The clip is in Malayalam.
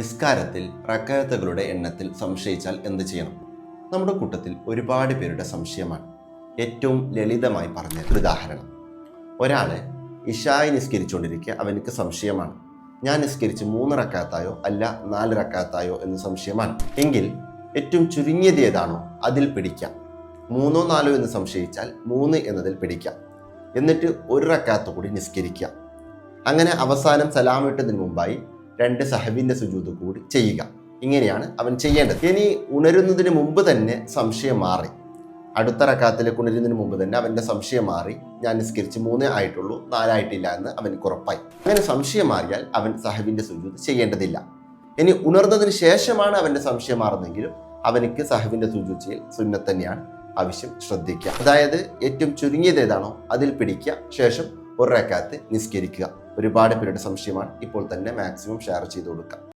നിസ്കാരത്തിൽ റക്അത്തുകളുടെ എണ്ണത്തിൽ സംശയിച്ചാൽ എന്ത് ചെയ്യണം? നമ്മുടെ കൂട്ടത്തിൽ ഒരുപാട് പേരുടെ സംശയമാണ്. ഏറ്റവും ലളിതമായി പറഞ്ഞ ഉദാഹരണം, ഒരാള് ഇശായി നിസ്കരിച്ചുകൊണ്ടിരിക്കുക, അവനക്ക് സംശയമാണ്, ഞാൻ നിസ്കരിച്ച് 3 റക്അത്തായോ അല്ല 4 റക്അത്തായോ എന്ന് സംശയമാണ്. എങ്കിൽ ഏറ്റവും ചുരുങ്ങിയത് ഏതാണോ അതിൽ പിടിക്കാം. 3 4 എന്ന് സംശയിച്ചാൽ 3 എന്നതിൽ പിടിക്കാം. എന്നിട്ട് 1 റക്അത്ത് കൂടി നിസ്കരിക്കാം. അങ്ങനെ അവസാനം സലാം വിട്ടതിന് മുമ്പായി 2 സഹവിന്റെ സുജൂദ് കൂടി ചെയ്യുക. ഇങ്ങനെയാണ് അവൻ ചെയ്യേണ്ടത്. ഇനി ഉണരുന്നതിന് മുമ്പ് തന്നെ സംശയം മാറി, അടുത്ത റക്അത്തിലേക്ക് ഉണരുന്നതിന് മുമ്പ് തന്നെ അവന്റെ സംശയം മാറി, ഞാൻ നിസ്കരിച്ച് 3 ആയിട്ടുള്ളൂ 4 ആയിട്ടില്ല എന്ന് അവനക്ക് ഉറപ്പായി. അങ്ങനെ സംശയം മാറിയാൽ അവൻ സഹവിന്റെ സുജൂദ് ചെയ്യേണ്ടതില്ല. ഇനി ഉണർന്നതിന് ശേഷമാണ് അവന്റെ സംശയം മാറുന്നെങ്കിലും അവനക്ക് സഹവിന്റെ സുജൂദ് ചെയ്യൽ സുന്നത്ത് തന്നെയാണ്. ആവശ്യം ശ്രദ്ധിക്കുക. അതായത് ഏറ്റവും ചുരുങ്ങിയത് ഏതാണോ അതിൽ പിടിക്കുക, ശേഷം 1 റക്അത്ത് നിസ്കരിക്കുക. ഒരുപാട് പേരുടെ സംശയമാണ്. ഇപ്പോൾ തന്നെ മാക്സിമം ഷെയർ ചെയ്ത് കൊടുക്കുക.